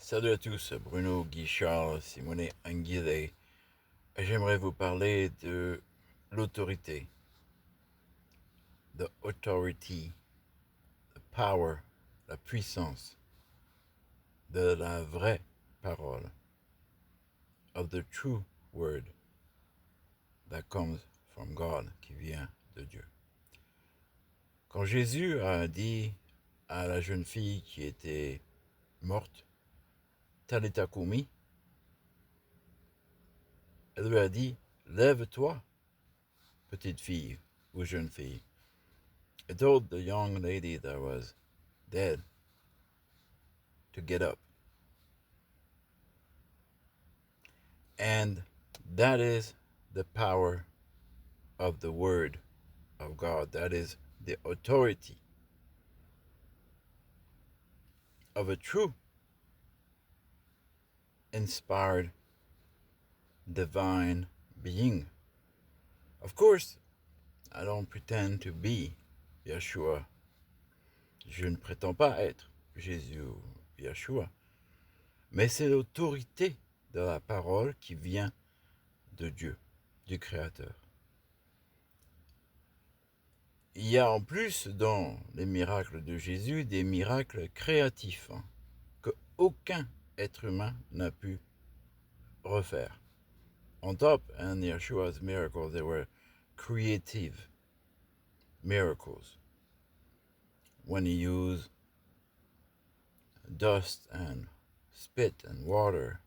Salut à tous, Bruno Guichard, Simone Anguille. J'aimerais vous parler de l'autorité, the authority, the power, la puissance de la vraie parole, of the true word that comes from God, qui vient de Dieu. Quand Jésus a dit à la jeune fille qui était morte, Talitha Kumi, elle lui a dit, lève-toi, petite fille ou jeune fille. It told the young lady that was dead to get up. And that is the power of the Word of God. That is the authority of a true, inspired, divine being. Of course, I don't pretend to be Yeshua. Je ne prétends pas être Jésus ou Yeshua. Mais c'est l'autorité de la parole qui vient de Dieu, du Créateur. Il y a en plus dans les miracles de Jésus des miracles créatifs que aucun être humain n'a pu refaire. On top, in Yeshua's miracles, they were creative miracles. When he used dust and spit and water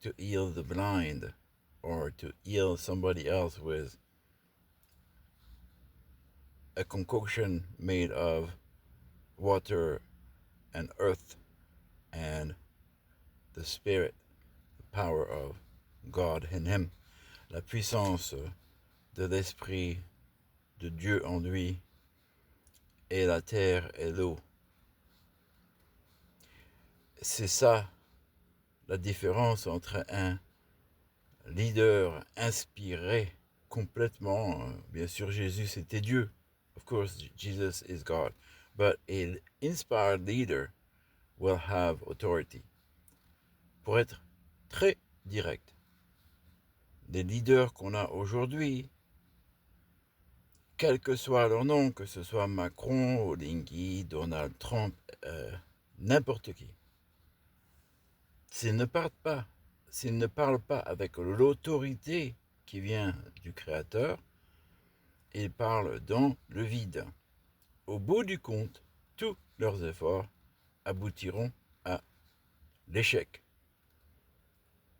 to heal the blind or to heal somebody else with a concoction made of water and earth and the spirit, the power of God in him, la puissance de l'esprit de Dieu en lui et la terre et l'eau. C'est ça la différence entre un leader inspiré complètement. Bien sûr, Jésus c'était Dieu. Of course, Jesus is God. But an inspired leader will have authority. Pour être très direct, les leaders qu'on a aujourd'hui, quel que soit leur nom, que ce soit Macron, Olingi, Donald Trump, n'importe qui, s'ils ne parlent pas avec l'autorité qui vient du Créateur, ils parlent dans le vide. Au bout du compte, tous leurs efforts aboutiront à l'échec.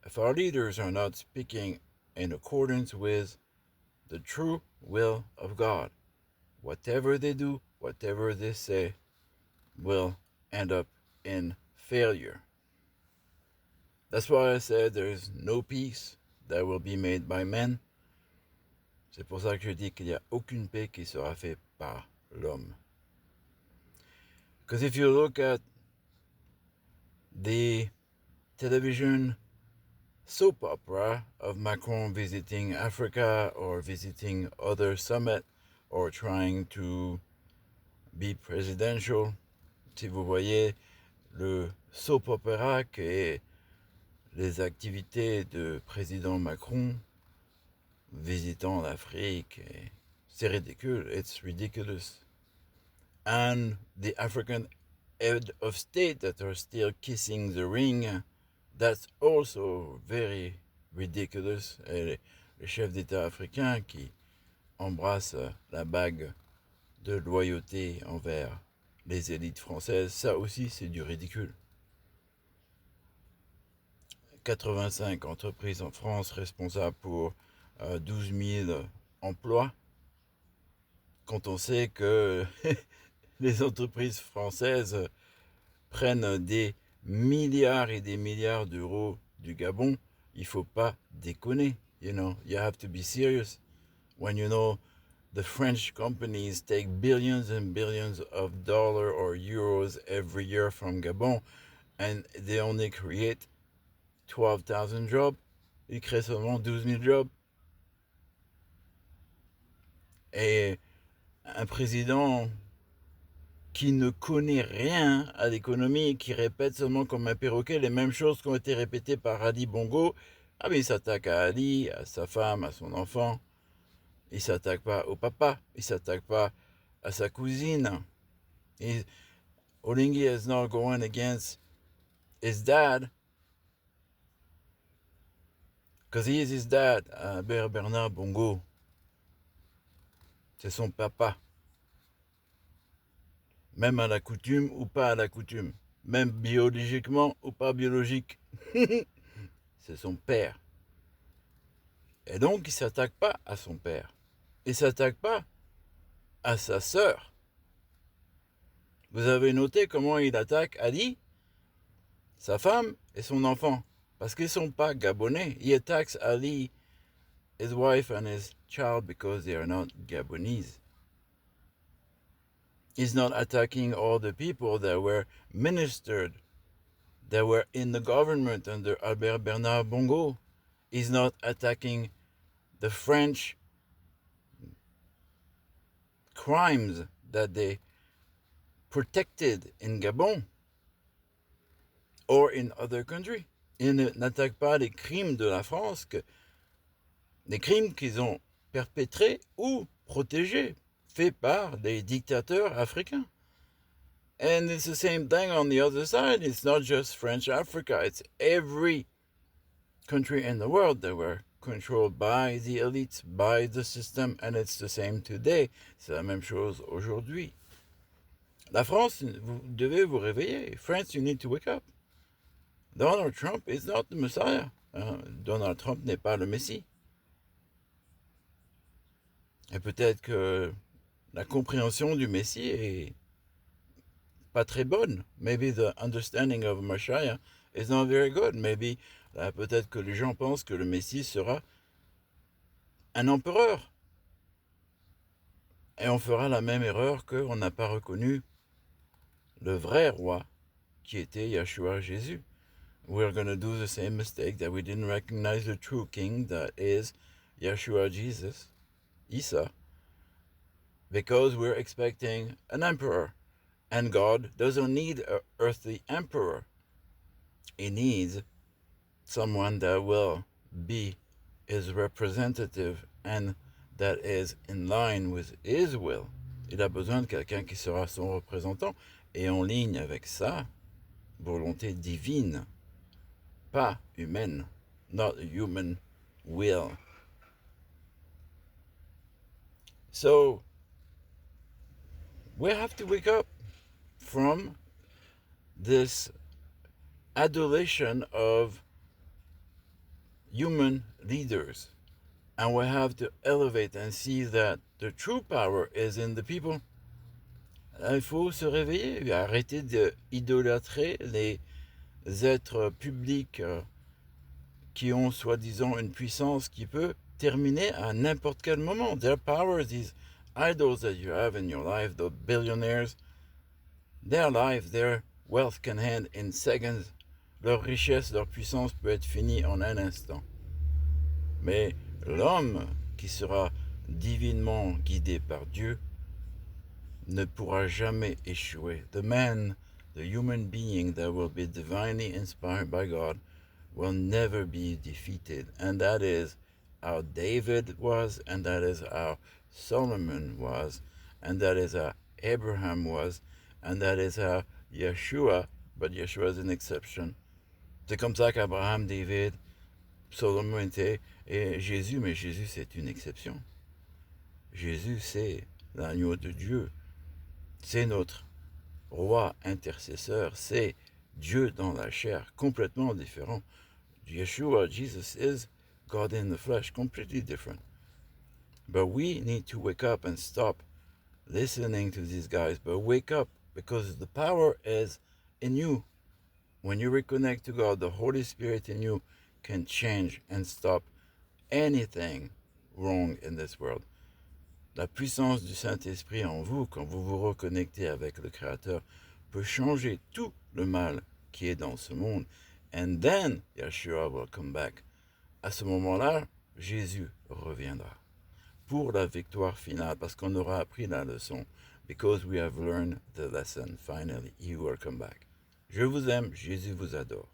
If our leaders are not speaking in accordance with the true will of God, whatever they do, whatever they say, will end up in failure. That's why I said there is no peace that will be made by men. C'est pour ça que je dis qu'il n'y a aucune paix qui sera faite par l'homme. Because if you look at the television soap opera of Macron visiting Africa or visiting other summits or trying to be presidential, si vous voyez le soap opera qui est les activités de président Macron visitant l'Afrique, c'est ridicule, it's ridiculous. And the African head of state that are still kissing the ring, that's also very ridiculous. Et les chefs d'État africains qui embrassent la bague de loyauté envers les élites françaises, ça aussi c'est du ridicule. 85 entreprises en France responsables pour 12 000 emplois, quand on sait que les entreprises françaises prennent des milliards et des milliards d'euros du Gabon, il ne faut pas déconner. You know, you have to be serious. When you know the French companies take billions and billions of dollars or euros every year from Gabon, and they only create 12,000 jobs, ils créent seulement 12 000 jobs. Et un président qui ne connaît rien à l'économie, qui répète seulement comme un perroquet les mêmes choses qui ont été répétées par Ali Bongo, ah mais il s'attaque à Ali, à sa femme, à son enfant. Il ne s'attaque pas au papa, il ne s'attaque pas à sa cousine. Oligui is not going against his dad, because he is his dad, Bernard Bongo. C'est son papa. Même à la coutume ou pas à la coutume. Même biologiquement ou pas biologique. C'est son père. Et donc, il ne s'attaque pas à son père. Il ne s'attaque pas à sa sœur. Vous avez noté comment il attaque Ali, sa femme et son enfant. Parce qu'ils ne sont pas gabonais. He attacks Ali, his wife and his child because they are not Gabonese. He's not attacking all the people that were ministered, that were in the government under Albert Bernard Bongo. He's not attacking the French crimes that they protected in Gabon or in other countries. Il n'attaque pas les crimes de la France, les crimes qu'ils ont perpétrés ou protégés, faits par des dictateurs africains. And it's the same thing on the other side. It's not just French Africa, it's every country in the world that were controlled by the elites, by the system, and it's the same today. C'est la même chose aujourd'hui. La France, vous devez vous réveiller. France, you need to wake up. Donald Trump is not the Messiah. Donald Trump n'est pas le Messie. Et peut-être que la compréhension du Messie est pas très bonne. Maybe the understanding of Messiah is not very good. Maybe, peut-être que les gens pensent que le Messie sera un empereur. Et on fera la même erreur qu'on n'a pas reconnu le vrai roi qui était Yeshua Jésus. We're going to do the same mistake that we didn't recognize the true king that is Yeshua Jesus, Isa, because we're expecting an emperor. And God doesn't need an earthly emperor. He needs someone that will be his representative and that is in line with his will. Il a besoin de quelqu'un qui sera son représentant et en ligne avec sa volonté divine, pas humaine, not a human will. So, we have to wake up from this adulation of human leaders. And we have to elevate and see that the true power is in the people. Il faut se réveiller, arrêter d'idolâtrer les êtres publics qui ont soi-disant une puissance qui peut terminer à n'importe quel moment. Their powers, these idols that you have in your life, the billionaires, their life, their wealth can end in seconds. Leur richesse, leur puissance peut être finie en un instant. Mais l'homme qui sera divinement guidé par Dieu ne pourra jamais échouer. The man, the human being that will be divinely inspired by God will never be defeated. And that is how David was, and that is how Solomon was, and that is how Abraham was, and that is how Yeshua, but Yeshua is an exception. C'est comme ça qu'Abraham, David, Solomon était, et Jésus, mais Jésus c'est une exception. Jésus c'est l'agneau de Dieu. C'est notre roi intercesseur, c'est Dieu dans la chair, complètement différent. Yeshua, Jesus is God in the flesh, completely different. But we need to wake up and stop listening to these guys, but wake up because the power is in you. When you reconnect to God, the Holy Spirit in you can change and stop anything wrong in this world. La puissance du Saint-Esprit en vous, quand vous vous reconnectez avec le Créateur, peut changer tout le mal qui est dans ce monde. And then Yeshua will come back. À ce moment-là, Jésus reviendra pour la victoire finale, parce qu'on aura appris la leçon. because we have learned the lesson. Finally, he will come back. Je vous aime, Jésus vous adore.